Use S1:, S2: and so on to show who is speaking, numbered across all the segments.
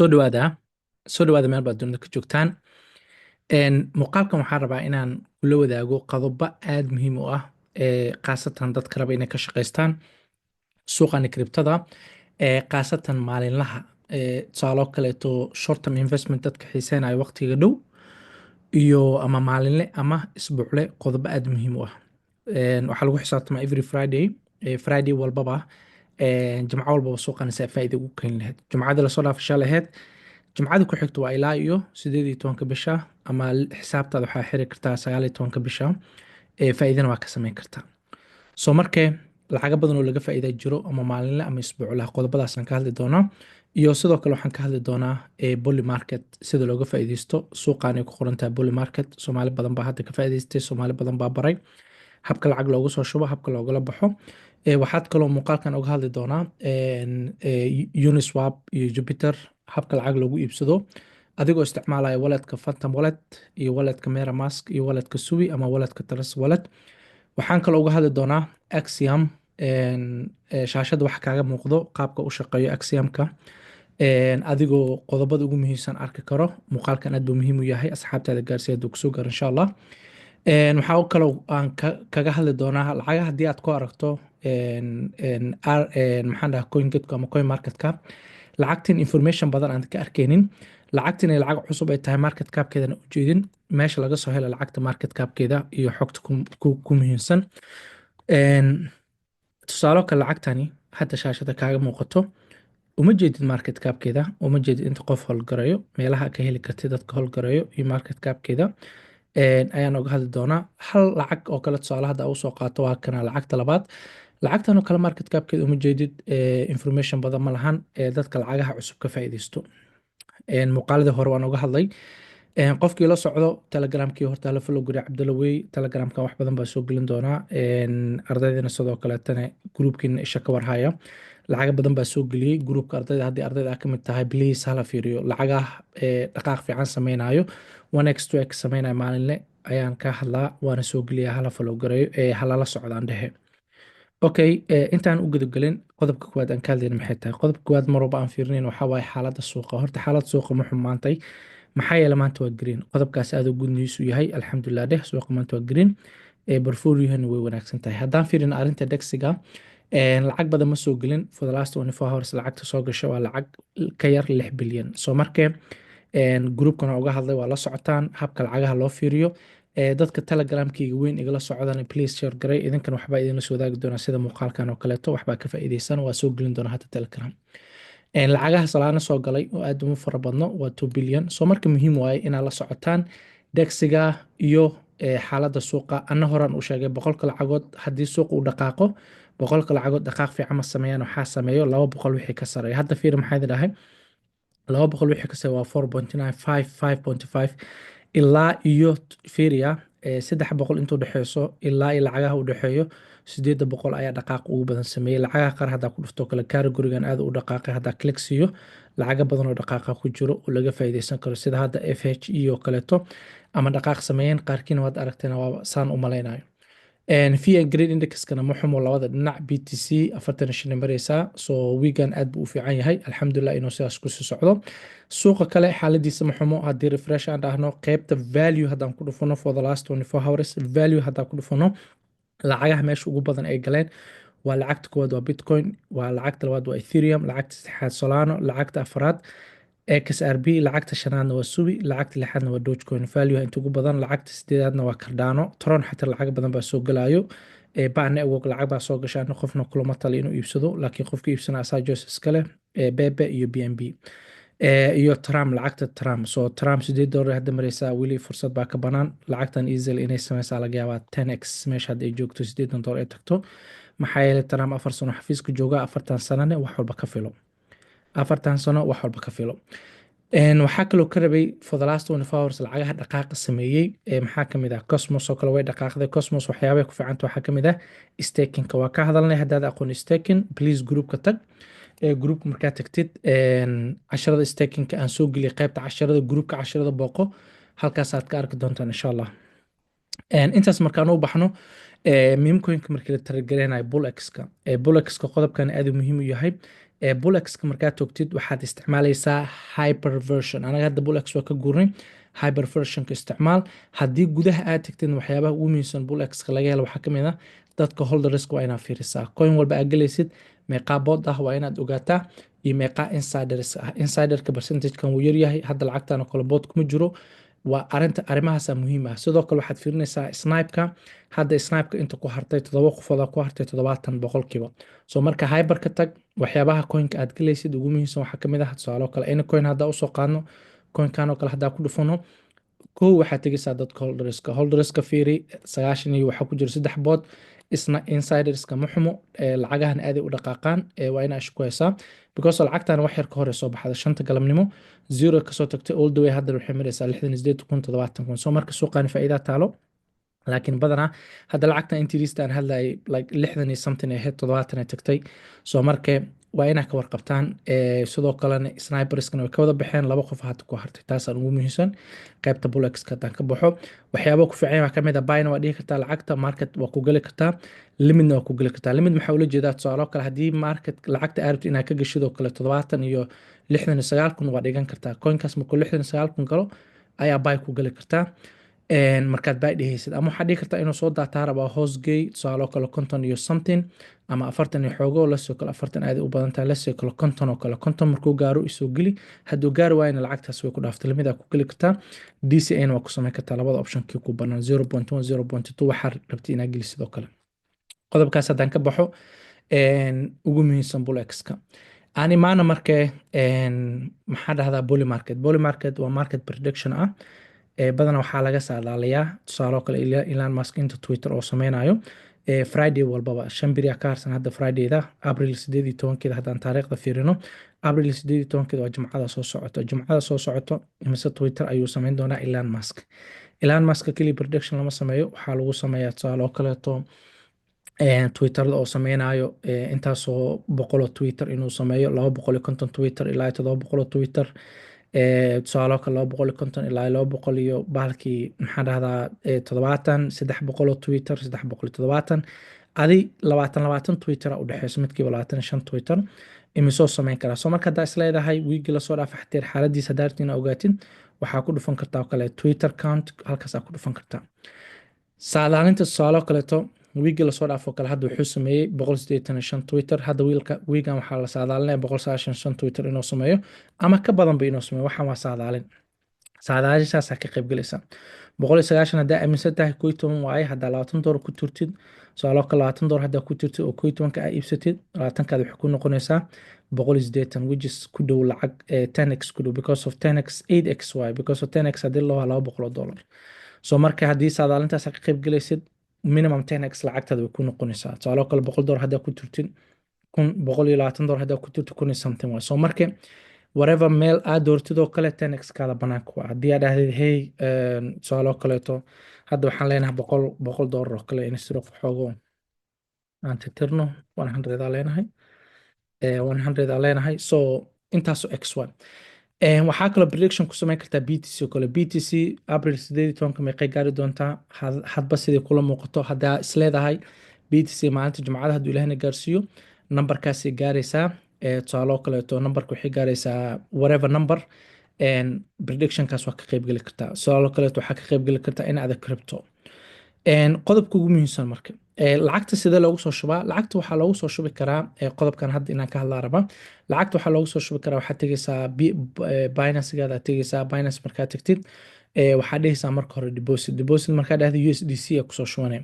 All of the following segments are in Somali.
S1: soo dhawaada soo dhawaada meel baad dunida ka joogtaan. Muuqaalkan waxaan rabaa inaan kula wadaago qodobo aad muhiim u ah, khaasatan dadka raba inay ka shaqaystaan suuqani kriptada, khaasatan maalinlaha. Tusaalo kaleeto short term investment dadka xiiseenaya waqtiga dhow iyo ama maalinle ama isbuucle, qodobo aad muhiim u ah. Waxaa lagu xisaabtamaa every Friday, Friday walbaba, jimco walbaba suuqani saa faa'iido ugu keeni lahayd. Jumcada lasoo dhaafay shalay ahayd, jumcada ku xigta waa ilaa iyo 18 bisha, ama xisaabtaada waxaa xiri kartaa 19 bisha. Faa'iidana waa ka samayn kartaa. So markee lacaga badan oo laga faa'iida jiro ama maalinle ama isbuuclaha, qodobadaasaan ka hadli doonaa. Iyo sidoo kale waxaan ka hadli doonaa bully market, sida looga faa'iidaysto. Suuqaan ay ku qoran tahay bully market. Soomaali badan baa hadda ka faa'iidaystay, Soomaali badan baa baray habka lacag loogu soo shubo, habka loogala baxo. Waxaad kaloo muuqaalkan uga hadli doonaa Uniswap iyo Jupiter, habka lacag loogu iibsado adigoo isticmaalaya walletka Phantom Wallet iyo walletka MetaMask iyo walletka Sui ama walletka Trust Wallet. Waxaan kaloo uga hadli doonaa Axiom, shaashada waxa kaaga muuqdo qaabka u shaqeeyo Axiomka, adigoo qodobada ugu muhiimsan arki karo. Muuqaalkan aad buu muhiim u yahay, asxaabtaada gaarsiiya hadduu kusoo gaaro insha Allah. Waxaa kaloo aan kaga hadli doonaa lacagaha haddii aad ku aragto maxaan dhahaa CoinGecko ama CoinMarketCap, lacagtin information badan aan ka arkaynin, lacagtin ay lacag cusub ay tahay, market capkeedana u jeedin, meesha laga soo helo lacagta market capkeeda iyo xogta ku muhiimsan. Tusaalo kale, lacagtani hadda shaashada kaaga muuqato, uma jeedid market capkeeda, uma jeedid inta qof howlgarayo, meelaha ka heli kartid dadka howlgarayo iyo market capkeeda. Ayaan uga hadli doonaa. Hal lacag oo kale tusaale hadda u soo qaato waa kana lacagta labaad. Lacagtan oo kale market capkeeda uma jeedid, information badan ma lahan, dadka lacagaha cusub ka faa'iidaysto. Muuqaaladii hore waan uga hadlay. Qofkii la socdo telegramkii horta la follow guriya Cabdalla Wey, telegramka wax badan baa soo gelin doonaa. Ardaydana sidoo kaleetana groupkiina isha ka warhaya, lacaga badan baa soo geliyey groupka ardayda. Haddii ardayda ka mid tahay, please hala fiiriyo lacagaha dhaqaaq fiican samaynayo, 1x 2x samaynayo maalinle ayaan ka hadlaa, waana soo geliyaa. Hala follow gareeyo, halala socdaan dhehe. Okay, intaan u gudagelin qodobka koowaad aan ka hadlayna maxay tahay. Qodobka koowaad mar walba aan fiirinayn waxaa waaye xaaladda suuqa. Horta xaaladda suuqa ma xumaantay, maxaa yeelay maanta waa green. Qodobkaas aad u good news u yahay, alxamdulilah dheh. Suuqa maanta waa green, portfoliohana way wanaagsan tahay. Haddaan fiirino arrinta dexiga, lacag badan ma soo gelin for the last 24 hours. Lacagta soo gashay waa lacag ka yar 6 bilyan. So markee groupkana uga hadlay, waa la socotaan habka lacagaha loo fiiriyo. Dadka telegramkayga weyn igala socdaan, please share garay. Idinkan waxbaa idinla soo wadaagi doonaa sida muuqaalkan oo kaleeto, waxbaa ka faa'iidaysan, waa soo gelin doonaa hadda telegram. Lacagaha salaana soo galay oo aad uma fara badno waa 2 bilyan. So marka muhiim waaye inaad la socotaan dexiga iyo xaaladda suuqa. Anna horaan u sheegay 100 lacagood haddii suuqa uu dhaqaaqo, 100 lacagood dhaqaaq fiican ma sameeyaan, waxaa sameeyo 200 wixii ka sareeya. Hadda fiiri maxaa idin dhahay, 200 wixii ka sareeya waa 4.95, 5.5 ilaa iyo fiiriya 300 intuu dhexeyso ilaa iyo lacagaha u dhexeeyo 800 ayaa dhaqaaq ugu badan sameeyay. Lacagaha qaar haddaa ku dhufto kale category-gan aad u dhaqaaqay, haddaa click siiyo lacaga badan oo dhaqaaqa ku jiro oo laga faa'iidaysan karo, sida hadda FHE oo kaleeto ama dhaqaaq sameeyeen. Qaarkiina waad aragteen, waa saan u malaynayo. Fear and Greed Index-kana ma xumo, labada dhinac BTC 45 maraysaa. So weekend aad buu u fiican yahay, alxamdulilah inuu sidaas ku sii socdo. Suuqa kale xaaladiisa ma xumo. Haddii refresh aan dhahno, qaybta value haddaan ku dhufano for the last 24 hours, value haddaan ku dhufano, lacagaha meesha ugu badan ay galeen waa lacagta koowaad waa Bitcoin, waa lacagta labaad waa Ethereum, lacagta saddexaad Solana, lacagta afraad XRP, lacagta shanaadna waa Sui, lacagta lixaadna waa Dogecoin. Value inta ugu badan. Lacagta sideedaadna waa Cardano. Tron xataa lacag badan baa soo galayo. Baa network lacag baa soo gashay, qofna kulama tali inuu iibsado, laakiin qofka iibsana asaa Joseph iskale, Bebe iyo BNB. Iyo Trump, lacagta Trump. So Trump $8 hadda maraysaa, weli fursad baa ka banaan. lacagtan easily inay sameysaa laga yaabaa 10x meesha hadda ay joogto $8 ay tagto. Maxaa yeelay Trump 4 sano xafiiska jooga, 40 sanane wax walba ka filo, 40 sano wax walba ka filo. Waxaa kaloo ka rabay for the last 24 hours lacagaha dhaqaaqa sameeyey, maxaa ka mid ah Cosmos oo kale way dhaqaaqday. Cosmos waxyaabay ku fiicanta waxaa ka mid ah staking-ka. waa ka hadalnay. haddaad aqoon staking, please groupka tag. Groupka markaa tagtid, casharada staking-ka aan soo geliyay qaybta casharada, groupka casharada booqo, halkaas aad ka arki doontaan insha Allah. Intaas markaan u baxno, Meme coinka markii la taragelinayo bullexka bullexka qodobkan aad u muhiim u yahay bullexka markaad togtid waxaad isticmaalaysaa hyperversion anaga hadda bullex waa ka guurnay hyperversionka isticmaal haddii gudaha aad tagtid waxyaabaha ugu muhiimsan bullexka laga helo waxaa ka mid ah dadka holderska waa inaad fiirisaa coin walba aad gelaysid meeqaa bood ah waa inaad ogaataa iyo meeqaa insiders ah insiderka percentagekan wuu yaryahay hadda lacagtan oo kale bood kuma jiro waa arrimahaasa muhiim ah sidoo kale waxaad fiirinaysaa snipeka hadda snipeka inta ku hartay 7 qofooda ku hartay 70 boqolkiiba so marka hyper ka tag waxyaabaha coinka aad galaysid ugu muhiimsan waxaa kamid ah tusaale kale any coin haddaa usoo qaadno coinkan oo kale haddaa ku dhufano kow waxaad tegaysaa dadka holderska fiiri 90 iyo waxaa ku jira 3 bood isna insiderska ma xumo lacagahan aaday u dhaqaaqaan waa inaa isku haysaa because lacagtan wax yar ka hore soo baxda 5 galabnimo zero kasoo tagtay all the way hadda waxay maraysaa 68 70 so marka suuqani faa'iido taalo laakiin badanaa hadda lacagtan intiirista aan hadlayay like 60 iyo something ahayd 70 ay tagtay soo marka waa inaa ka warqabtaan sidoo kalena sniperskana way ka wada baxeen 2 qof hadda ku hartay taasaan ugu muhiimsan qaybta bullexka haddaan ka baxo waxyaabo ku fiican waxaa kamid ah buyna waa dhihi kartaa lacagta market waa ku geli kartaa limitna waa ku geli kartaa limit maxaa ula jeedaa tusaale kale haddii market lacagta aad rabto inaad ka gashid oo kale 70 iyo 69 kun waa dhigan kartaa coinkaas markuu 69 kun galo ayaa buy ku geli kartaa markaad buy dhehaysid ama waxaad dhihi kartaa inuu soo daataa rabaa hoosgey tusaale kale 50 iyo something ama 40 iyo xoogo lasoo kale 40 aad u badan tahay lasoo kale 50 oo kale 50 markuu gaaro isoo geli hadduu gaaro waayna lacagtaas way ku dhaaftay limida ku geli kartaa DCA waa ku samayn kartaa labada optionkii ku banaan 0.1 0.2 waxaad rabtay inaad gelisid sidoo kale qodobkaas haddaan ka baxo ugu muhiimsan bullexka ani maana markee maxaa dhahdaa bully market waa market prediction ah badanaa waxaa laga saadaalayaa tusaale kale Elon Musk inta Twitter oo sameynayo Friday walbaba 5 biri ka harsan hadda Fridayda April 18 haddaan taariikhda fiirino April 18 waa jumcada soo socoto imise Twitter ayuu sameyn doonaa Elon Musk kali prediction lama sameeyo waxaa lagu sameeyaa tusaale kaleeto Twitter oo sameynayo intaasoo boqol Twitter inuu sameeyo 250 Twitter ilaa 700 Twitter tusaale kale 250 ilaa 200 iyo bahalkii maxaa dhahdaa 70 300 Twitter 370 adi 20 Twitter u dhaxayso midkiiba 25 Twitter imisoo sameyn karaa soo marka haddaa isleedahay wiigi la soo dhaaf xateer xaaladiisa daartina ogaatin waxaa ku dhufan kartaa kale Twitter count halkaas ku dhufan kartaa saadaalinta tusaale kaleeto wiigi la soo dhaafo kale hadda wuxuu sameeyay 185 Twitter hadda wiigan waxaa la saadaalinaya 195 Twitter inuu sameeyo ama ka badan ba inuu sameeyo waxaan waa saadaalintaas ka qayb galaysa 190 hadda aaminsan tahay $12 waaye hadda $20 ku turtid su'aalo kale $20 hadda ku turtid oo $12 ka iibsatid 20kaad waxay ku noqonaysaa 180 which is ku dhow lacag 10x ku dhow because of 10x 8x waaye because of 10x hadii loo helo $200 so marka haddii saadaalintaas ka qayb galaysid minimum 10x lacagtaada way ku noqonaysaa tusaale kale $100 hadda ku turtid $120 hadda ku turtid kun something waa soo marka whatever meel aad doortid oo kale 10x kaada banaanka waa haddii aad dhahdid hey tusaale kaleeto hadda waxaan leenahay $100 oo kale in sidoo xoogo aan tirtirno 100 aan leenahay 100 aan leenahay so intaas x1 waxaa kaloo prediction ku samayn kartaa BTC oo kale BTC April 18 meeqay gaari doontaa hadba sidii kula muuqato haddaa isleedahay BTC maalinta jumcada hadduu ilaahna gaarsiiyo numberkaasay gaaraysaa tusaale kaleeto numberka waxay gaaraysaa whatever number predictionkaas waa ka qaybgeli kartaa tusaale kaleeto waxaa ka qaybgeli kartaa in aad crypto qodobka ugu muhiimsan marka lacagta sidee loogu soo shubaa lacagta waxaa loogu soo shubi karaa qodobkan hadda inaan ka hadlaa raba lacagta waxaa loogu soo shubi karaa waxaad tegaysaa Binance-gaada aad tegaysaa Binance markaad tagtid waxaad dhehaysaa marka hore deposit markaad dhahdo USDC ay kusoo shubanaya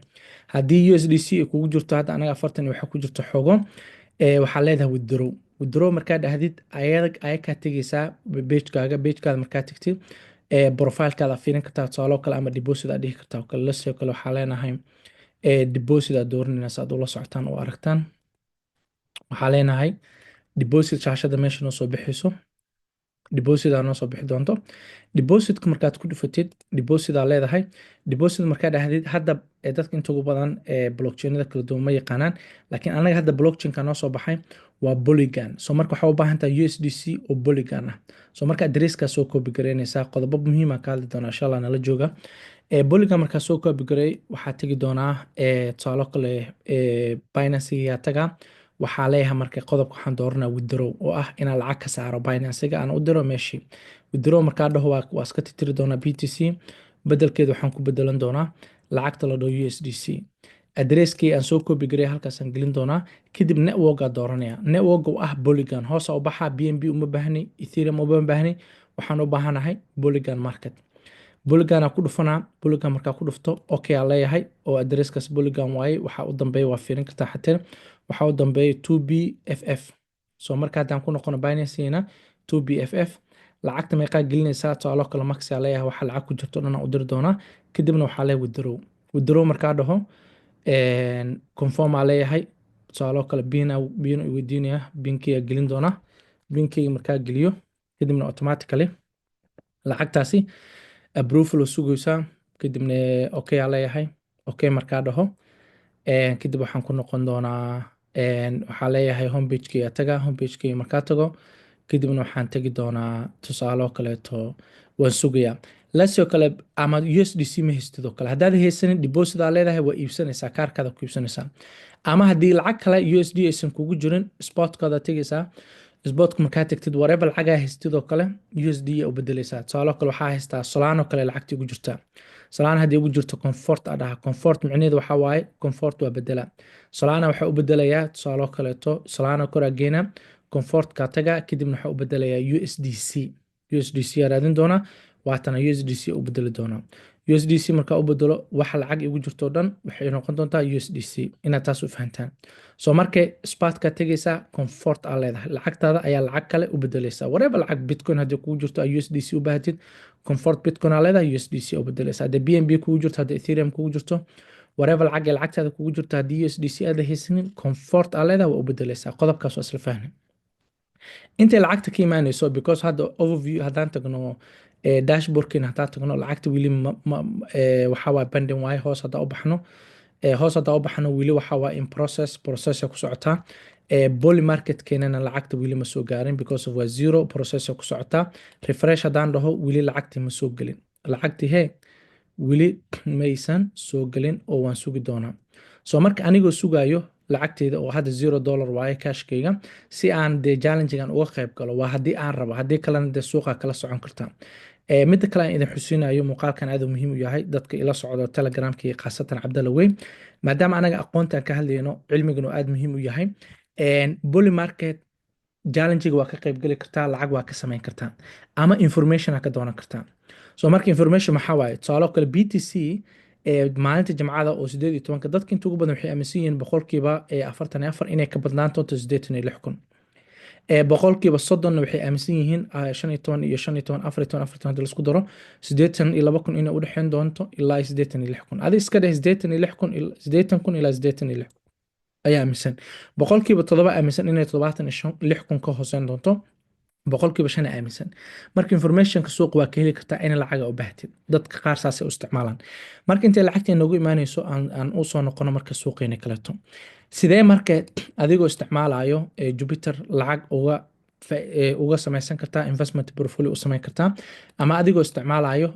S1: haddii USDC ay kugu jirto hadda anaga 40 waxaa ku jirto xogo waxaa leedahay withdraw markaad dhahdid ayakaa tegaysaa pagekaada markaad tagtid profilekaada fiirin kartaa tusaale kale ama deposit aad dhihi kartaa kale lasoo kale waxaa leenahay deposit aad dooranaysa aad ula socotaan oo aragtaan waxaa leenahay deposit shaashada meesha noo soo bixayso deposit aad noo soo bixi doonto depositka markaad ku dhufatid deposit aad leedahay deposit markaad dhahdid hadda dadka inta ugu badan blockchainada kala duwan ma yaqaanaan laakiin anaga hadda blockchainka noo soo baxay waa Polygon so marka waxaa u baahan tahay USDC oo Polygon ah so marka addresskaas soo copy gareynaysaa qodobo muhiim ah ka hadli doona insha Allah nala jooga Polygon markaa soo koobi garay waxaa tegi doonaa tusaalo kale Binance-ga taga waxaa leeyahay marka qodobka waxaan dooranaa withdraw oo ah inaan lacag ka saaro Binance-ga aan u diro meeshii withdraw markaa dhaho waa iska titiri doonaa BTC bedelkeeda waxaan ku bedelan doonaa lacagta la dhaho USDC adresskii aan soo koobi garay halkaasaan gelin doonaa kadib network-aa dooranaya network oo ah Polygon hoosa u baxaa BNB uma baahni Ethereum uma baahni waxaan u baahanahay Polygon market Polygon ku dhufanaa Polygon markaa ku dhufto okay aan leeyahay oo adresskaas Polygon waaye waxaa u dambeeya waa fiirin kartaa xatir waxaa u dambeeya 2BFF soo markaa haddaan ku noqono Binance-na 2BFF lacagta meeqaa gelinaysaa tusaalo kale max aan leeyahay waxa lacag ku jirto dhan aan u diri doonaa kadibna waxaa leeyahay withdraw markaa dhaho confirm aan leeyahay tusaalo kale bin weydiinaya binkeyga gelin doonaa binkeyga markaa geliyo kadibna automatically lacagtaasi approval oo sugaysaa kadibna okay aan leeyahay okay markaa dhaho kadib waxaan ku noqon doonaa waxaa leeyahay homepage-keyga taga homepage-keyga markaa tago kadibna waxaan tegi doonaa tusaalo kaleeto waan sugayaa lasoo kale ama USDC ma haystid oo kale haddaad haysanin deposit aa leedahay waa iibsanaysaa kaarkaada ku iibsanaysaa ama haddii lacag kale USD aysan kugu jirin spotkaada tegaysaa spotku markaa tagtid whatever lacagaa haystid oo kale USD u bedelaysaa tusaalo kale waxaa haystaa Solana kale lacagtii ugu jirtaa Solana haddii ugu jirto comfort aa dhaha comfort micnaheedu waxaa waaye comfort waa bedela Solana waxaa u bedelayaa tusaalo kaleeto Solana koraa geena comfort ka taga kadibna waxaa u bedelayaa USDC aa raadin doonaa waatana USDC u bedeli doonaa USDC markaa u bedelo waxa lacag igu jirto dhan waxay noqon doontaa USDC inaad taas u fahantaan soo markay spotka tegaysaa comfort aa leedahay lacagtaada ayaa lacag kale u bedelaysaa whatever lacag bitcoin haddii kugu jirto USDC u baahatid comfort bitcoin aa leedahay USDC u bedelaysaa haddii BNB kugu jirto haddii Ethereum kugu jirto whatever lacag lacagtaada kugu jirto haddii USDC aad haysanin comfort aa leedahay waa u bedelaysaa qodobkaas waa isla fahmi intay lacagta ka imaanayso because hadda overview haddaan tagno dashboardkeena haddaan tagno lacagta weli waxaa waa banding waaye hoos haddaan u baxno hoos haddaan u baxno weli waxaa waa in processa ku socotaa Poly market-keenana lacagta weli ma soo gaarin because of waa zero processa ku socotaa refresh haddaan dhaho weli lacagtii ma soo gelin lacagtii hee weli maysan soo gelin oo waan sugi doonaa soo marka anigoo sugaayo lacagteeda oo hadda $0 waaye cashkeyga si aan dee challengegan uga qayb galo waa haddii aan rabo haddii kalena dee suuqa kala socon kartaa midda kale aan idin xusiinayo muuqaalkan aad u muhiim u yahay dadka ila socdo telegramkii khaasatan Cabdalla Weyn maadaama anaga aqoontaan ka hadlayno cilmigana aad muhiim u yahay Poly market challenge-ga waa ka qayb gali kartaa lacag waa ka samayn kartaa ama information ka doonan kartaa soo marka information maxaa waaye tusaalo kale BTC maalinta Jimcada oo 18 dadka inta ugu badan waxay aaminsan yihiin boqolkiiba 44 inay ka badnaan doonto 86 boqolkiiba 30 waxay aaminsan yihiin 15 iyo 15 14 hadii la isku daro 82 inay u dhaxeyn doonto ilaa 86 adiga iska dheh 86 ilaa 86 ayaa aaminsan boqolkiiba 7 aaminsan inay 76 ka hooseyn doonto boqolkiiba 5 aaminsan marka informationka suuq waa ka heli kartaa in lacag u baahatid dadka qaar saas ay u isticmaalaan marka intay lacagta noogu imaanayso aan u soo noqono marka suuqeena kaleeto sidee marka adigoo isticmaalayo Jupiter lacag uga samaysan kartaa investment portfolio u samayn kartaa ama adigoo isticmaalayo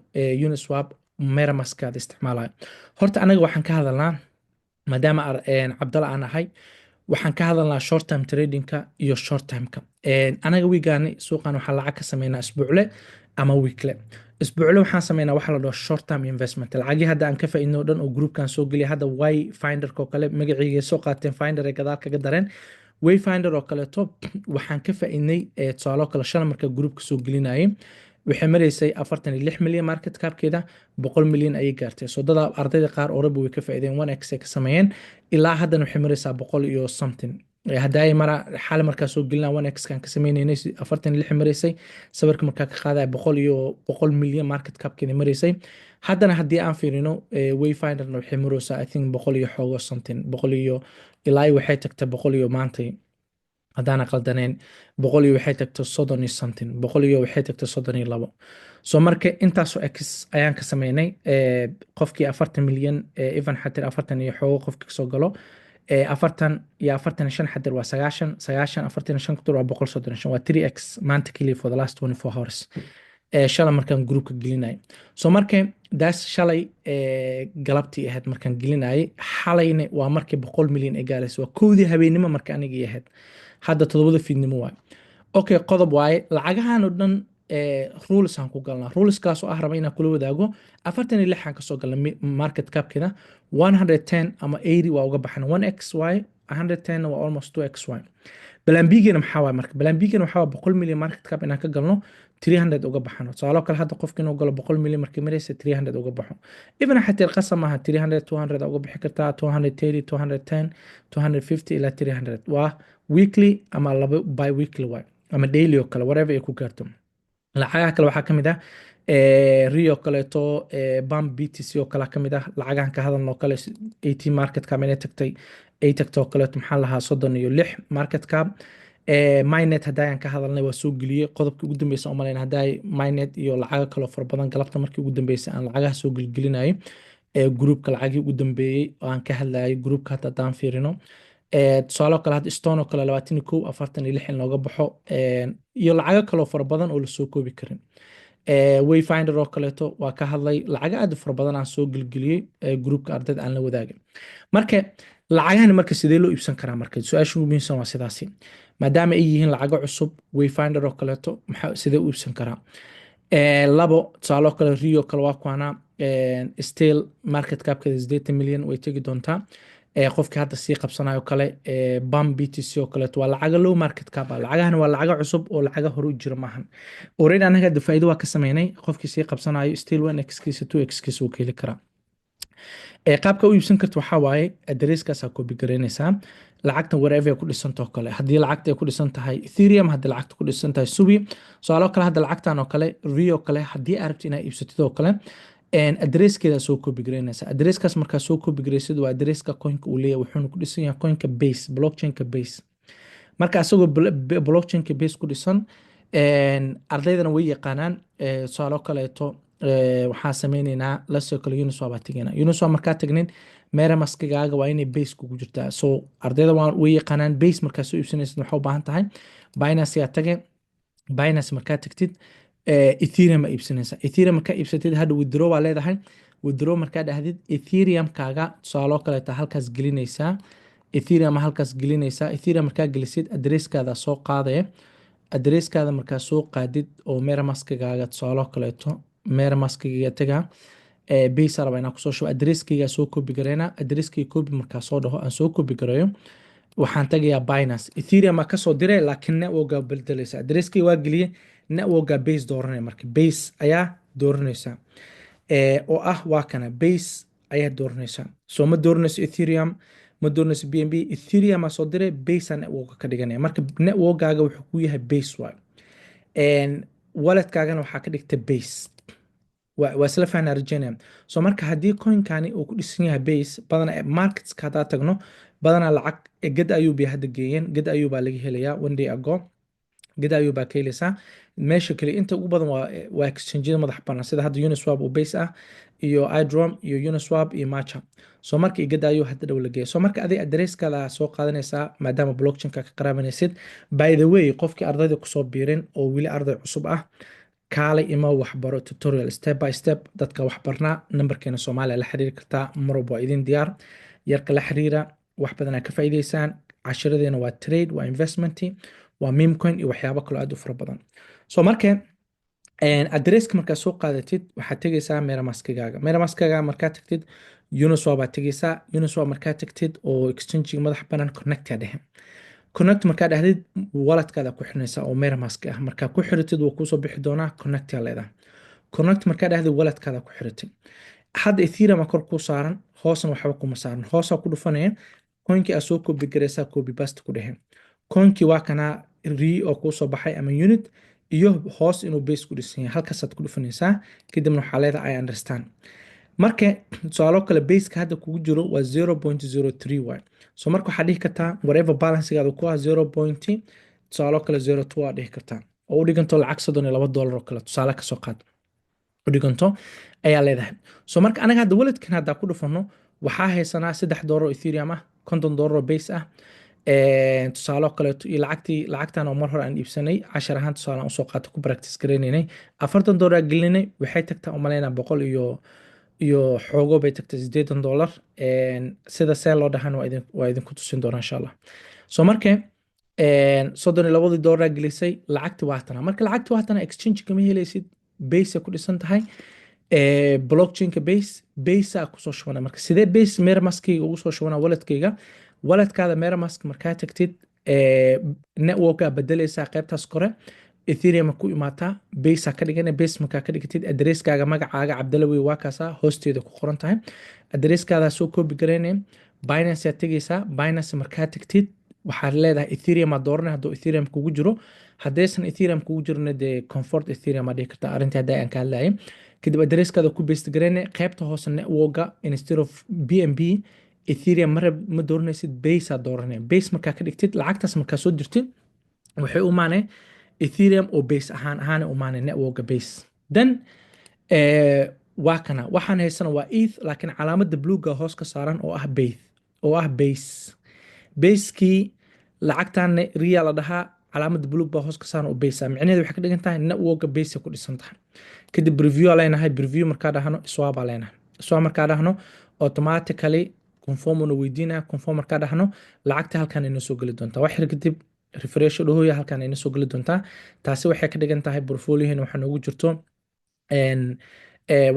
S1: Uniswap MetaMask aad isticmaalayo horta anaga waxaan ka hadalnaa maadaama Cabdalla aan ahay waxaan ka hadalnaa short term trading-ka iyo short term-ka anaga wiigaani suuqan waxaa lacag ka sameynaa isbuucle ama weekle isbuucle waxaan sameynaa waxa la dhaho short term investment lacagii hadda aan ka faa'iidno dhan oo groupkan soo geliya hadda Wayfinder oo kale magaciisa soo qaateen Finder ee gadaal kaga dareen Wayfinder oo kale top waxaan ka faa'iidnay tusaalo kale shan marka groupka soo gelinayay waxay mareysay 46 milyan market cap-keeda 100 milyan ayay gaartay soo dada ardayda qaar Oraba way ka faa'iideen 1x ka sameeyeen ilaa haddana waxay mareysaa 100 iyo something hadday mara xal markaa soo gelinaa 1x kan ka sameeynay 46 mareysay sawirka markaa ka qaaday 100 milyan market cap-keeda mareysay haddana haddii aan fiirino Wayfinder waxay mareysaa I think 100 iyo xogo something 100 iyo ilaa waxay tagtay 100 iyo maantay haddaan qaldaneen 100 iyo waxay tagtay 30 iyo something 100 iyo waxay tagtay 32 soo marka intaasoo x ayaan ka sameynay qofkii 40 milyan even xatir 40 iyo xogo qofkii soo galo 40 iyo 45 xatir waa 90 45 ku waa 135 waa 3x maanta kaliya for the last 24 hours shalay markaan groupka gelinayay. So marka daas shalay galabtii ahayd markaan gelinayay, xalayna waa markii 100 milyan ay gaarayso, waa kowdii habeenimo marka anigii ahayd, hadda 7 fiidnimo waay. Okay, qodob waaye lacagahan oo dhan rules aan ku galnaa. Ruleskaas oo ah raba inaan kula wadaago 46 aan kasoo galnay market capkeeda, 110 ama 80 waa uga baxan, 1x waaye, 110 waa almost 2x waaye. بلان maxaa waaye marka بلان waxaa waaye 100 milyan market cap inaan ka galno 300 uga baxano. Tusaale kale hadda qofka inuu galo 100 milyan markii maraysa 300 uga baxo. Even xataa qasam maaha 300 200 uga bixi kartaa, 230 210 250 ilaa 300 waa weekly ama laba bi weekly waay ama daily oo kale whatever ay ku gaarto. lacagaha kale waxaa ka mid ah rio kaleeto, bam btc oo kale ka mid ah. lacagahan ka hadalno kale 80 market cap inay tagtay, ay tagto kaleeto maxaa lahaa 36 market cap. Minet hadayaan ka hadalnay waa soo geliyey qodobkii ugu dambeysay oo malayn haday Minet iyo lacago kale fara badan galabta markii ugu dambeysay aan lacagaha soo gelgelinayay groupka lacagii ugu dambeeyay oo aan ka hadlayay groupka hadda daan fiirino. tusaale kale hadda stone oo kale 21 46 in looga baxo iyo lacago kale fara badan oo la soo koobi karin. wayfinder oo kaleeto waa ka hadlay lacago aad u fara badan aan soo gelgeliyey groupka ardayda aan la wadaagay. marka lacagahan marka sidee loo iibsan karaa? marka su-aasha ugu muhiimsan waa sidaasi, maadaama ay yihiin lacago cusub. wayfinder oo kaleeto maxaa sidee u iibsan karaa? labo tusaale oo kale rio kale waa kuwana still market capkeeda 80 milyan way tegi doontaa. qofkii hadda sii qabsanayo kale bam btc oo kaleeto waa lacaga low market cap ah. lacagahan waa lacaga cusub oo lacaga hore u jira maahan. already anaga hadda faa'iido waa ka sameynay. qofkii sii qabsanayo still 1x kiisa 2x kiisa wuu ka heli karaa. qaabka u iibsan karto waxaa waaye adresskaasaa copy garaynaysaa. lacagtan wherever ay ku dhisanto kale, haddii lacagta ay ku dhisan tahay ethereum, haddii lacagta ku dhisan tahay subi. su'aalo kale hadda lacagtan oo kale rio kale haddii aad rabto inaad iibsatid oo kale adreskeeda soo copy garaynaysaa. adresskaas markaa soo copy garaysid waa adreska coinka uu leeyahay, wuxuuna ku dhisan yahay coinka base, blockchainka base. marka asagoo blockchainka base ku dhisan ardaydana way yaqaanaan. tusaalo kaleeto waxaan sameynaynaa lasoo kale uniswap baa tegaynaa. uniswap markaa tagnin metamaskigaaga waa inay base kugu jirtaa. so ardayda way yaqaanaan base markaa soo iibsanaysid waxaa u baahan tahay binance yaa tage. binance markaa tagtid ethereum baa iibsanaysaa. ethereum markaa iibsatid hadda withdraw waa leedahay. withdraw markaa dhahdid ethereum kaaga tusaalo kaleeta halkaas gelinaysaa. ethereum halkaas gelinaysaa. ethereum markaa gelisid adresskaada soo qaadaya. adresskaada markaa soo qaadid oo metamaskigaaga tusaalo kaleeto metamaskiga taga base raba inaan kusoo shubo adresskayga soo copy gareyna. adresskayga copy markaa soo dhaho aan soo copy gareeyo waxaan tagayaa binance. ethereum aa kasoo diray laakiin networka bedelaysa. adresskayga waa geliyey networka base dooranaya. marka base ayaa dooranaysaa oo ah waa kana base ayaa dooranaysaa. so ma dooranayso ethereum, ma dooranayso bnb. ethereum aa soo diray base aa networka ka dhiganaya. marka networkaaga wuxuu ku yahay base waay. walletkaagana waxaa ka dhigta base. waa isla fahnaa rajaynaya. so marka haddii coinkani uu ku dhisan yahay base badanaa marketska haddaa tagno badanaa lacag gad ayuu bay hadda geeyeen. gad ayuu baa laga helayaa one day ago. gad ayuu baa ka helaysaa. meesha kale inta ugu badan waa exchangeada madax bannaan sida hadda uniswap oo base ah iyo idrom iyo uniswap iyo matcha. so marka gad ayuu hadda dhow la geeya. so marka adig adresskaada soo qaadanaysaa maadaama blockchainka ka qaraabanaysid. by the way qofkii ardayda kusoo biirin oo weli arday cusub ah kaalay ima waxbaro tutorial step by step dadka waxbarnaa. nambarkeena soomaaliya la xiriiri kartaa marwalba waa idin diyaar. yarka la xiriira wax badan aa ka faa'iidaysaan. cashiradeena waa trade, waa investment, waa meme coin iyo waxyaabo kale aad u fara badan. so marka adresska markaa soo qaadatid waxaad tegaysaa metamaskigaaga. metamaskigaaga markaa tagtid uniswap baad tegaysaa. uniswap markaa tagtid oo exchange madax bannaan connect aa dhehe. connect markaa dhahdid walletkaada ku xiranaysaa oo metamask ah. markaa ku xiratid wuu kuusoo bixi doonaa connect aa leedahay. connect markaa dhahdid walletkaada ku xiratid. hadda ethereum kor kuu saaran hoosna waxba kuma saaran. hoosaa ku dhufanaya coinkii aa soo copy garaysaa copy paste ku dhehe. coinkii waa kana ri oo kuusoo baxay ama unit iyo hoos inuu base ku dhisan yahay halkaasaad ku dhufanaysaa. kadibna waxaa leedahay I understand. marka tusaalo kale baseka hadda kugu jiro waa 0.03 waay. so marka waxaad dhihi kartaa whatever balancegaada ku ah 0. tusaalo kale 02 aad dhihi kartaa oo u dhiganto lacag $32 oo kale tusaale kasoo qaad u dhiganto ayaa leedahay. so marka anaga hadda walletkan haddaa ku dhufano waxaa haysanaa $3 ethereum ah, $50 base ah, tusaale oo kaleeto iyo lacagtan oo mar hore aan iibsanay cashar ahaan tusaale aan usoo qaato ku practice garaynaynay $40 gelinay waxay tagtaa umaleynaa boqol iyo xoogo bay tagtay $80. sida see loo dhahan waa idinku tusin doonaa insha allah. So marka $32 gelisay lacagti waatana marka lacagti waatana exchange kama helaysid base ay ku dhisan tahay blockchainka base aa kusoo shubana marka sidee base metamaskayga ugu soo shubana waladkayga waladkaada metamask markaa tagtid networka bedelaysaa qaybtaas kore ethereum ku imaataa base aa ka dhigana base markaa ka dhigatid adresskaaga magacaaga cabdalawi waa kaasaa hoosteeda ku qoran tahay adresskaadaa soo koobi garaynaya binance aad tegaysaa binance markaa tagtid waxaad leedahay ethereum aad dooranay hadduu ethereum kugu jiro haddaysan ethereum kugu jirna dee comfort ethereum aad dhihi kartaa arrintii hadda aan ka hadlayay kadib adresskaada ku base garayna qaybta hoose networka instead of bnb ethereum ma dooranaysid base aad dooranaya base markaa ka dhigtid lacagtaas markaa soo dirtid waxay u maanay ethereum oo base ahaan u maanay networka base then waa kana waxaan haysana waa eth laakiin calaamada bluega hoos ka saaran oo ah base basekii lacagtaana riya la dhahaa calaamada buluug baa hoos ka saaran oo base micnaheedu waxay ka dhigan tahay networka base ku dhisan tahay kadib preview leenahay preview markaa dhahno swap leenahay swap markaa dhahno automatically conform una weydiinaya conform markaa dhahno lacagta halkan inoo soo geli doontaa wax yar kadib refresh dhahoya halkan inoo soo geli doontaa taasi waxay ka dhigan tahay portfolioheen waxaa noogu jirto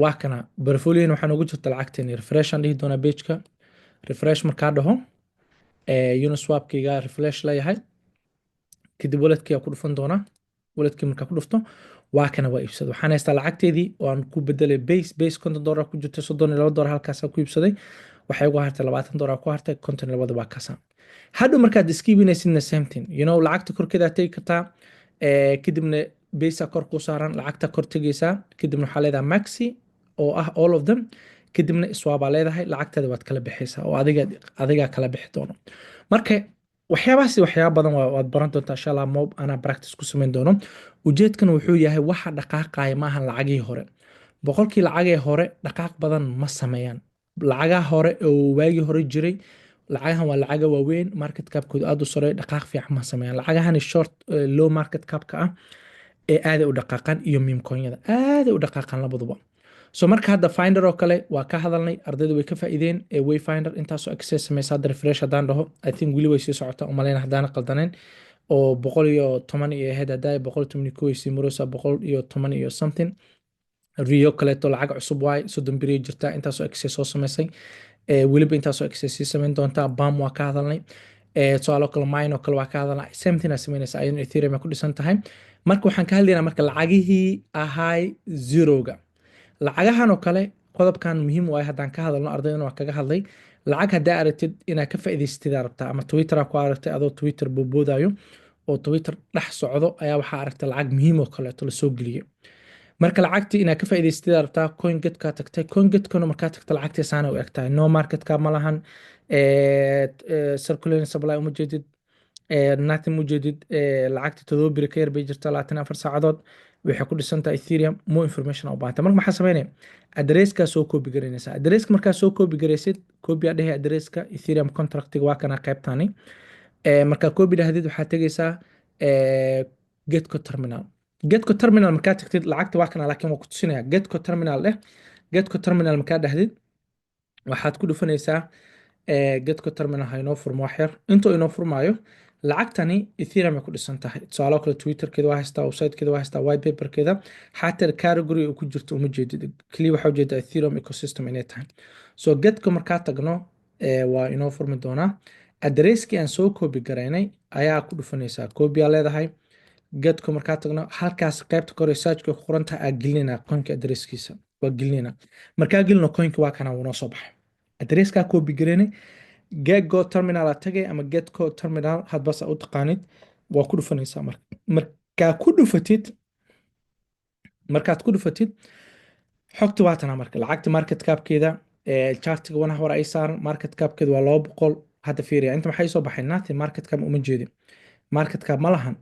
S1: waa kana portfolioheen waxaa noogu jirto lacagteeni refresh aan dhihi doonaa pageka refresh markaa dhaho uniswapkayga refresh leeyahay kadib waladkii ku dhufan doonaa waladkii markaa ku dhufto waa kana waa iibsaday waxaan haystaa lacagteedii oo aan ku bedelay base $50 ku jirtay $32 halkaas ku iibsaday waxay ugu hartay $20 ku hartay $52 baa kaasa hadhow markaad iska iibinaysidna same thing lacagta korkeeda tegi kartaa kadibna base kor ku saaran lacagta kor tegaysaa kadibna waxaa leedahay maxi oo ah all of them kadibna iswaabaa leedahay lacagteeda waad kala bixaysaa oo adigaa kala bixi doono marka waxyaabahaasi waxyaaba badan waad baran doontaa insha allah mob anaa practice ku samayn doono ujeedkan wuxuu yahay waxa dhaqaaqaya maaha lacagihii hore boqolkii lacagee hore dhaqaaq badan ma sameeyaan lacagaha hore oo waagii hore jiray lacagahan waa lacaga waaweyn market capkooda aad u sareeyo dhaqaaq fiican ma sameeyaan lacagahan short low market capka ah ee aaday u dhaqaaqaan iyo mimcoinyada aaday u dhaqaaqaan labaduba so marka hadda finder oo kale waa ka hadalnay ardayda way ka faa'iideen wayfinder intaasoo access samaysa hadda refresh haddaan dhaho I think weli way sii socotaa umaleyna haddaana qaldaneen oo 110 iyo ahayd haddaa 111 ay sii maraysaa 110 iyo something rio kaleeto lacag cusub waay 30 beri jirtaa intaasoo access soo samaysay weliba intaasoo access sii samayn doontaa bam waa ka hadalnay tusaale kale mine oo kale waa ka hadalnay same thing aa samaynaysa ayadoo ethereum ay ku dhisan tahay marka waxaan ka hadlaynaa marka lacagihii ahay zeroga lacagahan oo kale qodobkan muhiim waaye haddaan ka hadalno ardaydana waa kaga hadlay lacag haddaa aragtid inaad ka faa'iidaysatid rabtaa ama twitter ku aragtay adoo twitter booboodayo oo twitter dhex socdo ayaa waxaa aragtay lacag muhiim oo kaleeto lasoo geliyey marka lacagtii inaad ka faa'iidaysatid rabtaa coingetka tagtay coingetkana markaa tagta lacagtii saana u egtahay no marketka ma lahan circulating supply uma jeedid nothing mu jeedid lacagta 7 beri ka yar bay jirta 24 saacadood waxay ku dhisan tahay ethereum more information u baahanta marka maxaa sameynaya adresska soo koobi garaynaysa adresska markaa soo koobi garaysid koobi aad dhahay adresska ethereum contractiga waa kana qaybtani markaa koobi dhahdid waxaad tegaysaa getco terminal markaa tagtid lacagta waa kana laakiin waa ku tusinaya getco terminal getco terminal markaa dhahdid waxaad ku dhufanaysaa getco terminal ha inoo furmo wax yar intuu inoo furmaayo lacagtani ethereum ay ku dhisan tahay tusaale kale twitterkeeda waa haystaa websitekeeda waa haystaa white paperkeeda xataa category uu ku jirto uma jeedid kaliya waxaa ujeedaa ethereum ecosystem inay tahay so getco markaa tagno waa inoo furmi doonaa adresskii aan soo koobi garaynay ayaa ku dhufanaysaa koobiyaa leedahay getco markaa tagno halkaas qaybta kore searchka ku qoran tahay aa gelinayna coinka adresskiisa waa gelinayna markaa gelino coinka waa kana wuu noo soo baxay adreskaa koobi garaynay getgo terminal aad tagay ama getco terminal hadbas u taqaanid waa ku dhufanaysaa markaad ku dhufatid xogta waatana marka lacagta market capkeeda chartiga wana hore ay saaran market capkeeda waa 200 hadda fiiriya inta maxay soo baxay nothing market cap uma jeedin market cap ma lahan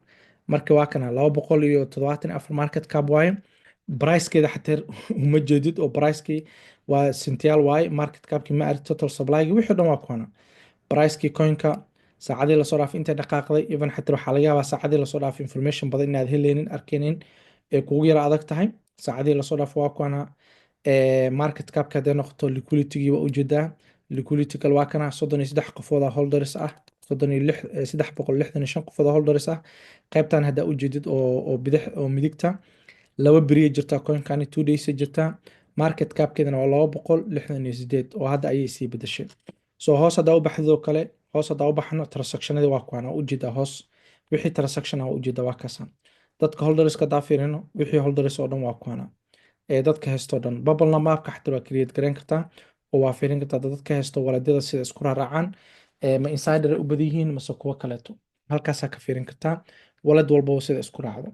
S1: marka waa kana 274 market cap waaye pricekeeda xataa uma jeedid oo pricekii waa sential waaye market capkii ma arag total supply wixii dhan waa kuwana pricekii coinka saacadii lasoo dhaafay intay dhaqaaqday, even xataa waxaa laga yaabaa saacadii lasoo dhaafay information badan inaad heleynin arkeynin ee kugu yara adag tahay. saacadii lasoo dhaafay waa kuwana market capka hadday noqoto liquidity waa ujeedaa. liquidity-gal waa kana 33 qofooda holders ah, 365 qofooda holders ah. qaybtan haddaa ujeedid oo bidix oo midigta laba beriya jirtaa coinkani 2 days jirtaa. market capkeedana waa 268 oo hadda ayay sii bedeshay. so hoos haddaa u baxdoo kale, hoos haddaa u baxno transactionadii waa kuwana ujeedaa hoos wixii transaction ah ujeedaa waa kasan. dadka holderska daa fiirino wixii holders oo dhan waa kuwana dadka haysto dhan. bubble mapka xataa waa create gareyn kartaa oo waa fiirin kartaa dadka haysto waladyada sida isku raacaan ma insider u badan yihiin mase kuwa kaleeto. halkaasaa ka fiirin kartaa walad walba sida isku raacdo.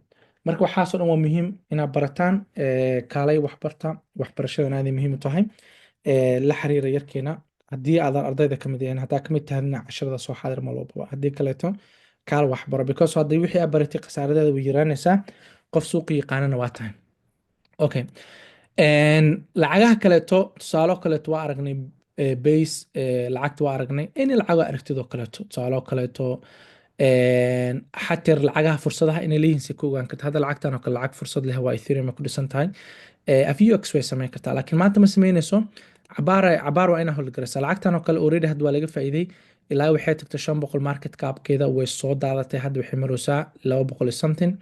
S1: marka waxaasoo dhan waa muhiim inaad barataan. kaalay waxbarta, waxbarashadan aaday muhiim u tahay. la xiriira yarkeena haddii aadan ardayda ka mid yahin, haddaa ka mid tahayna casharada soo xaadir mal walbaba. haddii kaleeto kaal waxbaro because haddii wixii aad baratay khasaaradeeda way yaraanaysaa. qof suuqa yaqaanana waa tahay. okay. lacagaha kaleeto tusaalo kaleeto waa aragnay base lacagta waa aragnay in lacago aragtidoo kaleeto tusaalo kaleeto xatir lacagaha fursadaha inay leeyihiin si ka ogaan karta. hadda lacagtan oo kale lacag fursad leh waa ethereum ku dhisan tahay. afux way samayn kartaa laakiin maanta ma samaynayso. cabaar waa inaa howlgaraysaa. lacagtan oo kale already hadda waa laga faa'iiday ilaa waxay tagtay 500 market capkeeda way soo daadatay. hadda waxay maraysaa 200 something.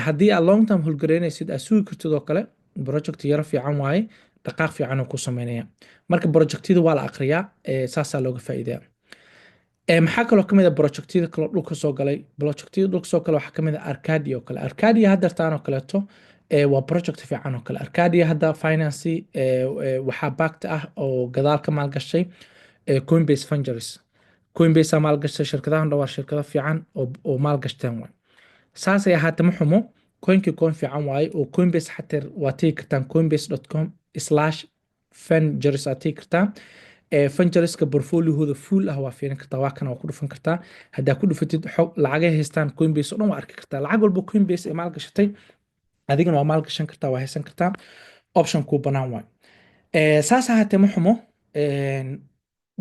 S1: haddii aad long term howlgaraynaysid aad sugi kartid oo kale project yaro fiican waaye dhaqaaq fiican oo ku sameynaya. marka projectyada waa la aqriyaa saasaa looga faa'iidaya. maxaa kaloo kamid ah projectyada kale dhulka soo galay. projectyada dhulka soo galay waxaa kamid ah Arcadia oo kale. Arcadia hadda taan oo kaleeto waa project fiican oo kale. Arcadia hadda finance waxaa backed ah oo gadaal ka maalgashay Coinbase Ventures. Coinbase maalgashay shirkadahan dhawaa shirkado fiican oo maalgashteen waay. saasay ahaatee ma xumo coinkii coin fiican waaye oo Coinbase xataa waa tegi kartaan coinbase.com/ventures aad tegi kartaa. ventureska portfoliohooda full ah waa fiirin kartaa waa kana waa ku dhufan kartaa. haddaa ku dhufatid xog lacagay haystaan Coinbase oo dhan waa arki kartaa. lacag walba Coinbase ee maalgashatay adigana waa maalgashan kartaa waa haysan kartaa. option kuu banaan waay. saas ahaatee ma xumo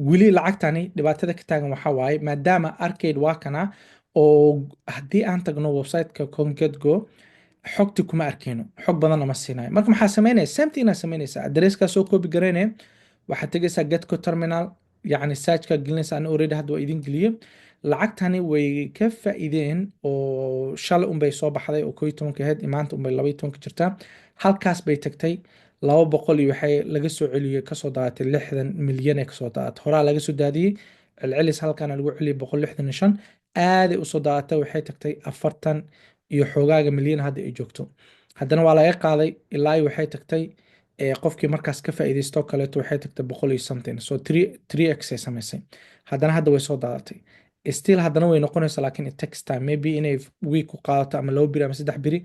S1: weli lacagtani dhibaatada ka taagan waxaa waaye maadaama Arcade waa kana oo haddii aan tagno website-ka CoinGecko xogti kuma arkeyno xog badanna ma siinayo. marka maxaa samaynaysa same thing samaynaysaa adresska soo copy gareynaya waxaad tegaysaa Getco terminal yacni searchka gelinaysaa. ana already hadda waa idin geliyey. lacagtani way ka faa'iideen oo shalay unbay soo baxday oo 11 ahayd maanta unbay 12 jirtaa. halkaas bay tagtay 200 iyo waxay laga soo celiyey kasoo daadatay 60 milyan ee kasoo daadatay. horaa laga soo daadiyey celcelis halkaana lagu celiyey 165 aaday usoo daadatay waxay tagtay 40 iyo xoogaaga milyan hadda ay joogto. haddana waa laga qaaday ilaa waxay tagtay qofkii markaas ka faa'iideysto kaleeto waxay tagtay 100 iyo something so 3x ay samaysay. haddana hadda way soo daadatay still haddana way noqonaysaa laakiin it takes time maybe inay week ku qaadato ama 2 biri ama 3 biri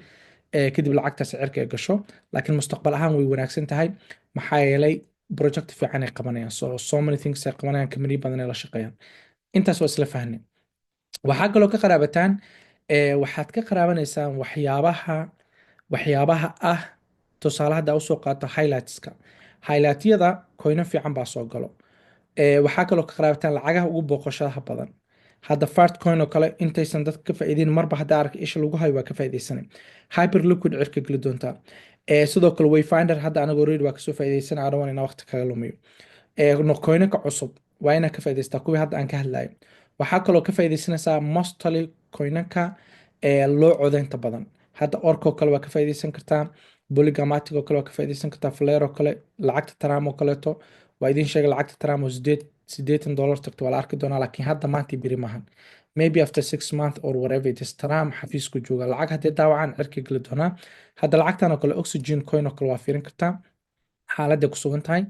S1: kadib lacagtaas cirka ay gasho. laakiin mustaqbal ahaan way wanaagsan tahay maxaa yeelay project fiican ay qabanayaan so many things ay qabanayaan company badan ay la shaqeeyaan. intaas waa isla fahnay. waxaa kaloo ka qaraabataan waxaad ka qaraabanaysaan waxyaabaha ah tusaale hadda usoo qaato highlightska. highlightyada coino fiican baa soo galo. waxaa kaloo ka qaraabataan lacagaha ugu booqashadaha badan. hadda fart coin oo kale intaysan dadka ka faa'iideyn marba hadda arka isha lagu hayo waa ka faa'iideysanay. hyperliquid cirka geli doontaa. sidoo kale wayfinder hadda anaga already waa kasoo faa'iideysanay aan rabaan inaan waqti kaga lumiyo. coinka cusub waa inaad ka faa'iideystaa kuwii hadda aan ka hadlayo. waxaa kaloo ka faa'iideysanaysaa mostly coinanka loo codeynta badan. hadda orko kale waa ka faa'iideysan kartaa. polygamatic oo kale waa ka faa'iideysan kartaa. flare oo kale lacagta tram oo kaleeto waa idin sheegay lacagta tram oo $80 tagto waa la arki doonaa laakiin hadda maanta biri maahan. maybe after 6 months or whatever it is tram xafiisku jooga lacag haddii daawacaan cirka geli doonaa. hadda lacagtan oo kale oxygen coin oo kale waa fiirin kartaa xaaladday ku sugan tahay.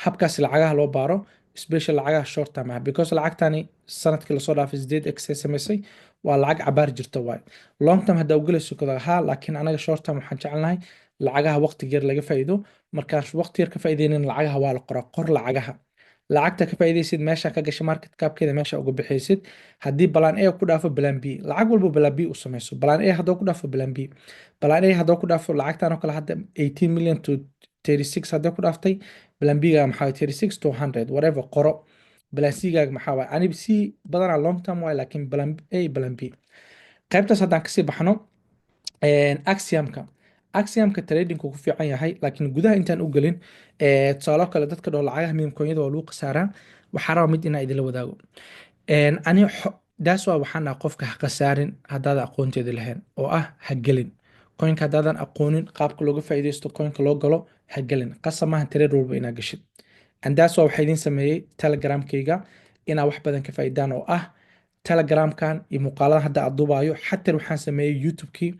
S1: habkaas lacagaha loo baaro special lacagaha short term ah because lacagtani sanadkii lasoo dhaafay 8x ay samaysay waa lacag cabaar jirta waay. long term haddaa ugelayso kadaha laakiin anaga short term waxaan jecelnahay lacagaha waqti yar laga faa'iido. markaan waqti yar ka faa'iideynin lacagaha waa la qoraa qor lacagaha. lacagta ka faa'iideysid meesha ka gashay market capkeeda meesha uga bixaysid. haddii plan A ku dhaafo plan B lacag walba plan B u samayso. plan A hadduu ku dhaafo plan B. plan A hadduu ku dhaafo lacagtan oo kale hadda 18 million to 36 haddii ku dhaaftay plan B ga maxaa 36 to 100 whatever qoro plan C-gaaga maxaa waaye? aniga C badanaa long term waaye, laakiin plan A plan B. qaybtaas haddaan kasii baxno, axiomka tradingku ku fiican yahay, laakiin gudaha intaan u gelin, tusaalo kale dadka dhoo lacagaha miimkooyada waa lagu khasaaraa. waxaa raba mid inaa idinla wadaago. ani daas waa waxaan dhaha qofka ha khasaarin haddaadan aqoonteeda lahayn, oo ah ha gelin coinka haddaadan aqoonin qaabka looga faa'iidaysto coinka loo galo, ha gelin. qasab maaha trade walba inaa gashid. andaas waa waxaa idin sameeyey telegramkayga inaa wax badan ka faa'iidaan, oo ah telegramkan iyo muuqaalada hadda aad duubaayo. xataa waxaan sameeyey youtube-kii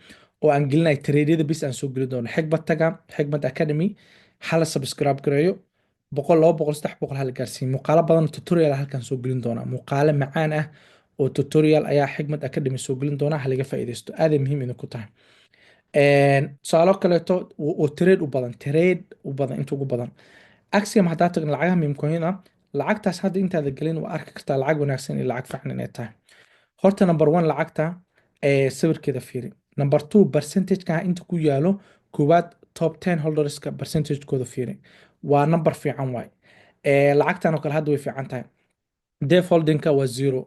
S1: oo aan gelinay tradeada bis aan soo geli doono. xigmad taga, xigmad academy, hala subscribe gareeyo, 100 200 300 hala gaarsiin. muuqaalo badan oo tutorial ah halkan soo gelin doona, muuqaalo macaan ah oo tutorial ayaa xigmad academy soo gelin doona. halaga faa'iidaysto, aaday muhiim idinku tahay. tusaalo kaleeto oo trade u badan inta ugu badan. axiom haddaa tagna lacagaha miimkooyada, lacagtaas hadda intaada gelin waa arki kartaa lacag wanaagsan iyo lacag fiican inay tahay. horta number one lacagta sawirkeeda fiiri. number two percentage-ka inta ku yaalo koowaad top 10 holderska percentage-kooda fiiri, waa number fiican waay. lacagtan oo kale hadda way fiican tahay. defaultingka waa zero.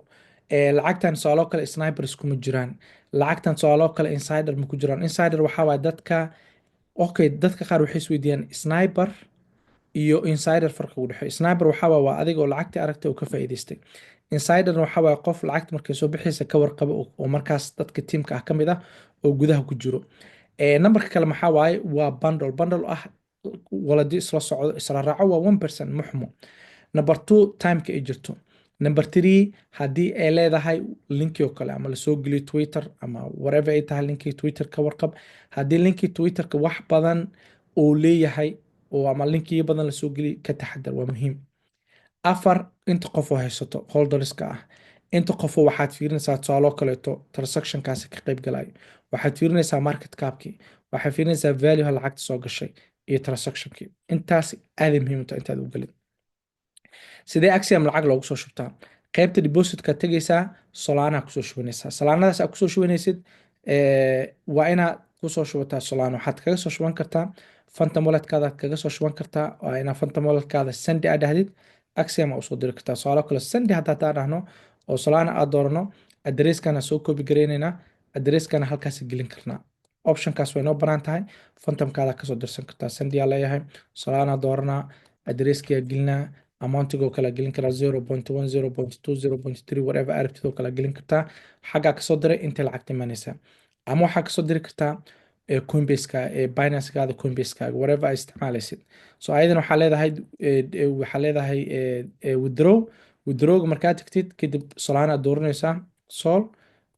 S1: lacagtan tusaalo kale snipers kuma jiraan. lacagtan tusaalo kale insider ma ku jiraan. insider waxaa waay dadka, okay, dadka qaar waxay isweydiiyaan sniper iyo insider farqiga u dhexeeyo. sniper waxaa waay waa adiga oo lacagtii aragtay oo ka faa'iidaystay. insider waxaa waay qof lacagta markay soo bixaysa ka warqaba oo markaas dadka tiimka ah ka mid ah oo gudaha ku jiro. numberka kale maxaa waaye waa bundle ah waladi isla socdo isla raaco, waa 1% muxmo. number two timeka ay jirto. number three haddii ay leedahay linki oo kale ama lasoo geliyo twitter ama whatever ay tahay, linkii twitter ka warqab. haddii linkii twitterka wax badan uu leeyahay oo ama linkiyo badan lasoo geliyo, ka taxadar, waa muhiim. afar, inta qof oo haysato holderska ah. inta qofoo waxaad fiirinaysaa tusaalo kaleeto transactionkaasi ka qayb galayo. waxaad fiirinaysaa market capkii, waxaad fiirinaysaa value lacagta soo gashay iyo transactionkii. intaas aaday muhiim u tahay intaad u gelin. sidee axiom lacag loogu soo shubtaa? qaybta depositka tegaysaa, solana kusoo shubanaysaa. solanadaas aad kusoo shubanaysid waa inaad kusoo shubataa solana. waxaad kaga soo shuban kartaa phantom walletkaada, kaga soo shuban kartaa waa inaad phantom walletkaada sandi aad dhahdid, axiom aa usoo diri kartaa. tusaalo kale sandi hadda haddaan dhahno oo solana aad doorano, adreskana soo koobi gareynaynaa, adreskana halkaas gelin karnaa. optionkaas way noo banaan tahay. phantomkaada kasoo dirsan kartaa. sandi aa leeyahay, solana dooranaa, adreskia gelinaa, amountigo kala gelin karaa 0.1 0.2 0.3 whatever arabtidoo kala gelin kartaa. xaggaa kasoo diray intay lacagta imanaysaa. ama waxaa kasoo diri kartaa coinbase-ka, binance-gaada coinbase-kaaga whatever ay isticmaalaysid. so ayadan waxaa leedahay withdrawga markaa tagtid kadib solana aad dooranaysaa. sol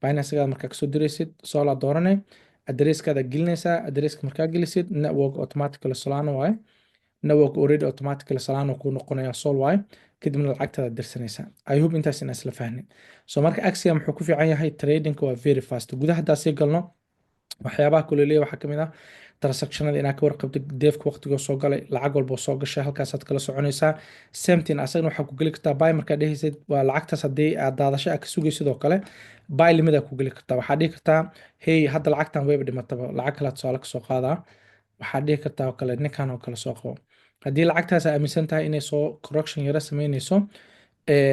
S1: binance-gaada markaa kasoo diraysid, sol aad dooranay, adresskaada gelinaysaa. adreska markaa gelisid, network automatically solana waaye, network already automatically solana kuu noqonaya sol waaye. kadibna lacagtaada dirsanaysaa. I hope intaas inaan isla fahnay. so marka axiom wuxuu ku fiican yahay tradingka waa very fast. gudaha haddaa sii galno, waxyaabaha kule leeya waxaa kamid ah transactionada inaad ka warqabto deefka waqtigoo soo galay, lacag walboo soo gashay halkaasaad kala soconaysaa. samtin asagana waxaa ku geli kartaa buy markaa dhehaysid, waa lacagtaas haddii aad daadasho aad ka sugaysid oo kale buy limit aad ku geli kartaa. waxaad dhihi kartaa hey hadda lacagtan wayba dhimataba, lacag kale tusaale kasoo qaadaa. waxaad dhihi kartaa oo kale ninkan oo kale soo qabo. haddii lacagtaas aad aaminsan tahay inay soo correction yara sameynayso,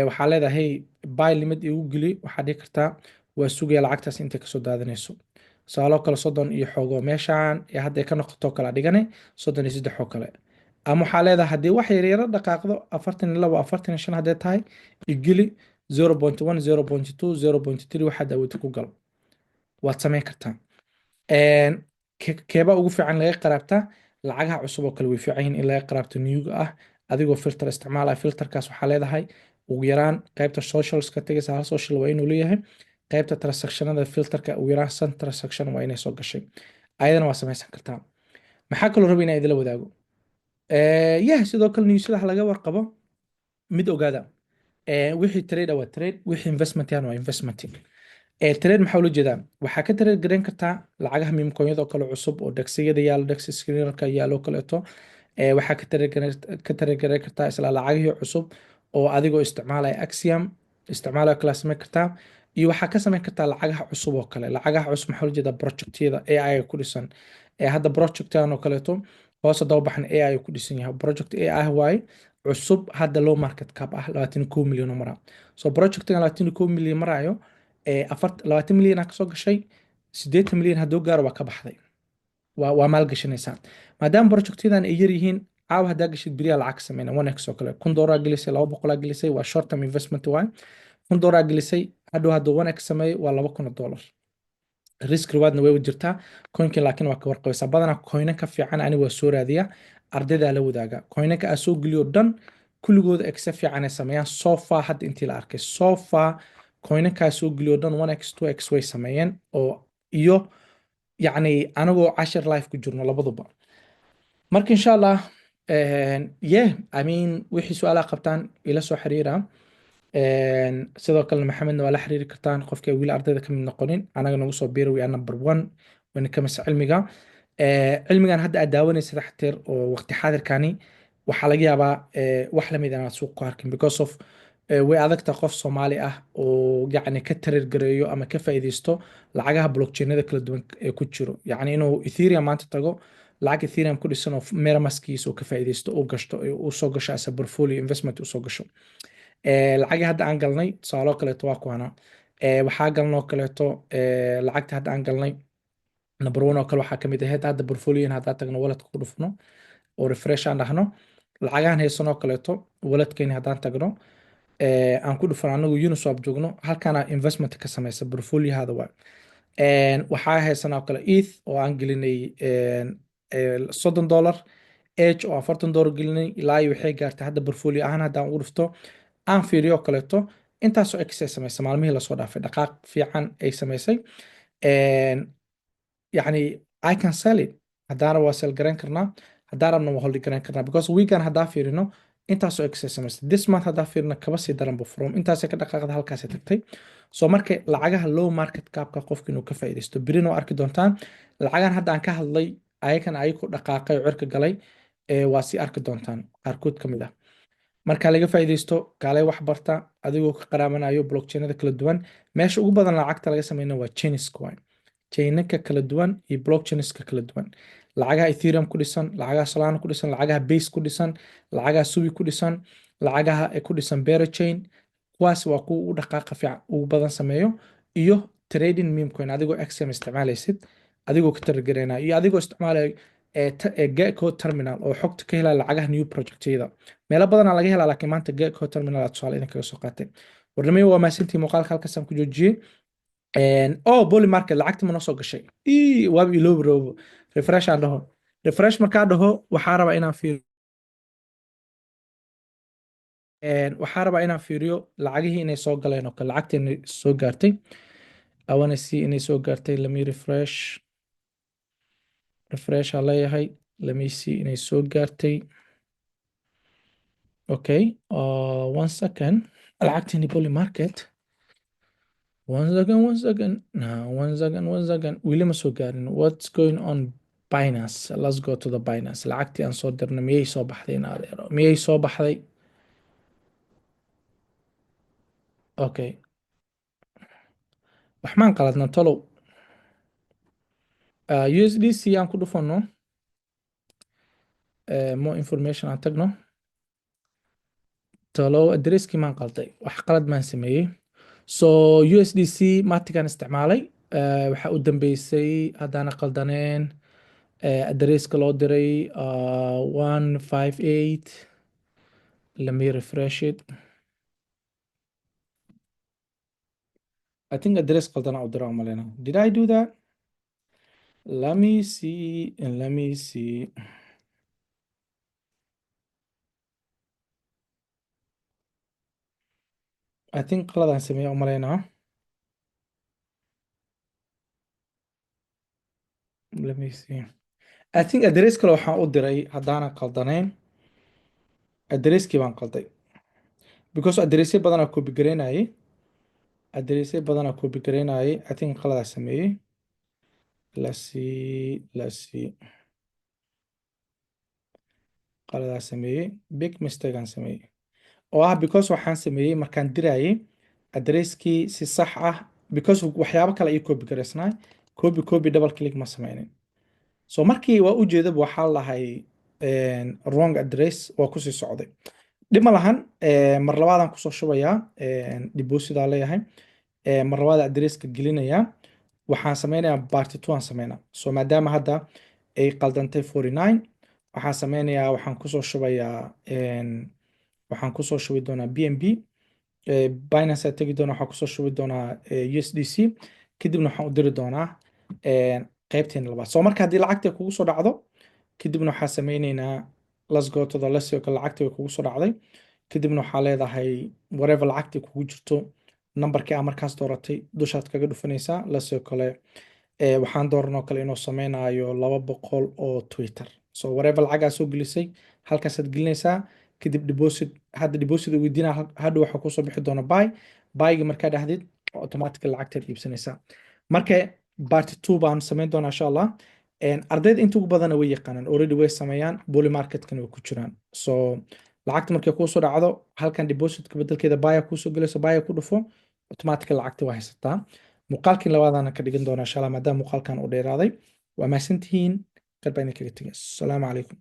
S1: waxaa leedahay hey buy limit igu geli. waxaad dhihi kartaa waa sugaya lacagtaas intay kasoo daadanayso. tusaalo kale 30 iyo xoogo meeshaan hadday ka noqoto kala dhigane 33 oo kale. ama waxaa leedahay haddii wax yar yara dhaqaaqdo 42 45 hadday tahay igeli 0.1 0.2 0.3 waxaad awoodid ku gal, waad samayn kartaa. keebaa ugu fiican laga qaraabtaa? lacagaha cusub oo kale way fiican yihiin in laga qaraabto newga ah adigoo filter isticmaalaya. filterkaas waxaa leedahay ugu yaraan qaybta socialska tegaysa, hal social waa inuu leeyahay. qaybta transactionada filterka ugu yaraan san transaction waa inay soo gashay. ayadana waa samaysan kartaa. maxaa kaloo raba inaa idila wadaago? sidoo kale newsadaha laga warqabo mid ogaada. wixii trade waa trade, wixii investment yan waa investment. trade maxaa ula jeedaa? waxaa ka trade gareyn kartaa lacagaha miimkooyada oo kale cusub oo dagsiyada yaalo, dagsi screenerka yaalo kaleeto. waxaa ka trade gareyn kartaa isla lacagihii cusub oo adigoo isticmaalaya axiom isticmaalaya kala samayn kartaa. iyo waxaa ka samayn kartaa lacagaha cusub oo kale. lacagaha cusub maxaa ula jeedaa? projectyada AI ku dhisan. hadda projectan oo kaleeto hoos daba baxan AI ku dhisan yahay. project AI waaye cusub hadda low market cap ah 21 milyan oo maraa. So projectigan 21 milyan maraayo, 20 milyan aa kasoo gashay, 80 milyan hadduu gaaro waa ka baxday. waa maalgashanaysaa. Maadaama projectyadan ay yar yihiin, caawa haddaa gashid beriyaa lacag sameyna 1x oo kale, 1000 gelisay, 200 gelisay, waa short term investment waay. 1000 gelisay, hadhow hadduu 1x sameeyo waa $2,000. risk rewardna way jirtaa. Coinkan laakiin waa ka warqabaysaa. Badanaa coinanka fiican ani waa soo raadiya, ardaydaa la wadaaga. Coinanka aa soo geliyo dhan kulligooda exe fiican ay sameeyaan so far. Hadda intii la arkay so far coinanka aa soo geliyo dhan 1x 2x way sameeyeen, oo iyo yacni anagoo cashir life ku jirno labaduba. Marka insha Allah, yeah, I mean wixii su'aalaha qabtaan ila soo xiriira. Sidoo kale maxamedna waa la xiriiri kartaan qofkii wiil ardayda ka mid noqonin, anaga nagu soo biiri waa number 1 wayna ka masa cilmiga. Cilmigan hadda aad daawanaysa dhaxteer oo waqti xaadirkani waxaa laga yaabaa wax la mid ah inaad suuq ku arkin because of way adagta qof Soomaali ah oo yacni ka tarir gareeyo ama ka faa'iideysto lacagaha blockchainada kala duwan ee ku jiro. Yacni inuu Ethereum maanta tago lacag Ethereum ku dhisan oo MetaMask-kiisa uu ka faa'iideysto uu gashto uu soo gasho as a portfolio investment uu soo gasho. lacagii hadda aan galnay tusaaloo kaleeto waa kuwana. Waxaa galnoo kaleeto lacagta hadda aan galnay number 1 oo kale waxaa kamid ahayd hadda portfolioin haddaa tagno wallet ku dhufno oo refresh aan dhahno, lacagahan haysanoo kaleeto walletkeeni haddaan tagno aan ku dhufano anagu Uniswap joogno, halkaana investment ka samaysa portfoliohada waa. Waxaa haysanaa oo kale ETH oo aan gelinay $30, Edge oo aan $40 gelinay, ilaa iyo waxay gaartay hadda portfolio ahaan haddaan ugu dhufto aan fiiriyo kaleeto intaasoo ex ay samaysay maalmihii lasoo dhaafay, dhaqaaq fiican ay samaysay. yacni I can sell it, haddaana waa sell garan karnaa, haddaanabna waa hold garan karnaa because weekan haddaa fiirino intaasoo ex ay samaysay. This month haddaa fiirino kaba sii daranba from intaasay ka dhaqaaqda halkaasay tagtay. So marka lacagaha low market capka qofka inuu ka faa'iideysto berina waa arki doontaan. Lacagan hadda aan ka hadlay ayakan ayagu dhaqaaqay oo cirka galay waa sii arki doontaan qaarkood ka mid ah. Marka laga faa'iideysto kaalay wax barta adigoo ka qaraabanayo blockchainada kala duwan. Meesha ugu badan lacagta laga sameeyna waa Chaincoin. Chainanka kala duwan iyo blockchainska kala duwan. Lacagaha Ethereum ku dhisan, lacagaha Solana ku dhisan, lacagaha Base ku dhisan, lacagaha Subi ku dhisan, lacagaha ku dhisan Berachain, kuwaas waa kuwa u dhaqaaqa fiican ugu badan sameeyo, iyo trading meme coin adigoo XM isticmaalaysid, adigoo ka targereynaa iyo adigoo isticmaalayo Gecko terminal oo xogta ka helaya lacagaha new projectyada. Meelo badan laga helaa laakiin maanta Gecko terminal aad tusaale idin kaga soo qaatay. Warnamay waa maasantii muuqaalka halkaas aan ku joojiyay. Bully market lacagta ma noo soo gashay waa iloobi roobo. Refresh aan dhaho, refresh markaa dhaho waxaa rabaa inaan fiiriyo lacagihii inay soo galeen oo kale lacagta inay soo gaartay. I wanna see inay soo gaartay. Let me refresh aan leeyahay. Let me see inay soo gaartay. Okay, 1 second. lacagtini Bully market. 1 second. No, 1 second. Wili ma soo gaarin. What's going on Binance? Let's go to the Binance. Lacagtii aan soo dirnay miyay soo baxday in adeero? Miyay soo baxday? Okay. Waxmaan qaladna tolow. USDC aan ku dhufano. More information aan tagno. tolow addresskii maan qalday. Wax qalad maan sameeyey. So USDC maatigaan isticmaalay. Waxaa u dambeysay haddaana qaldaneen addresska loo diray 158. Let me refresh it. I think address qaldan u diraa malena. Did I do that? Let me see. I think qaladaan sameeya u malaynaa. Let me see. I think address kale waxaan u diray haddaana qaldaneen. Addresskii baan qalday. Because addressyo badanaa copy gareynayay. I think qaladaa sameeyey. Let's see. qaladaa sameeyey. Big mistake aan sameeyey. oo ah because waxaan sameeyey markaan dirayay addresskii si sax ah because waxyaabo kale ay copy gareysnaa. Copy double click ma sameynin. So markii waa u jeedaba waxaa lahay wrong address waa ku sii socday. dhib ma lahan. Mar labaadaan kusoo shubayaa deposit aan leeyahay. Mar labaad addresska gelinayaa. Waxaan sameynayaa part 2 aan sameynaa. So maadaama hadda ay qaldantay 49, waxaan sameynayaa, waxaan kusoo shubi doonaa BNB. Binance aad tegi doonaa, waxaan kusoo shubi doonaa USDC. kadibna waxaan u diri doonaa qaybteena labaad. So marka haddii lacagta kugu soo dhacdo, kadibna waxaa sameyneynaa let's go to the list oo kale lacagta way kugu soo dhacday. kadibna waxaa leedahay whatever lacagta kugu jirto, nambarkii aa markaas dooratay dushaad kaga dhufanaysaa. lasoo kale waxaan dooranoo kale inuu sameynayo 200 oo Twitter. So whatever lacag aa soo gelisay halkaasaad gelinaysaa. kadib deposit, hadda deposit weydiinaa, hadda waxaa kusoo bixi doona buyga markaa dhahdid automatic lacagtaad iibsanaysaa. marka part 2 baan sameyn doonaa insha Allah. ardayda inta ugu badana way yaqaanaan, already way sameeyaan, bully marketkana way ku jiraan. So lacagta markay kuu soo dhacdo, halkan depositka bedelkeeda buyer kuu soo gelayso, buyer ku dhufo, automatic lacagta waa haysataa. muuqaalkin labaadana ka dhigan doonaa insha Allah, maadaama muuqaalkan uu dheeraaday. waa mahadsantihiin. qad baa idin kaga tegay. Assalaamu calaykum.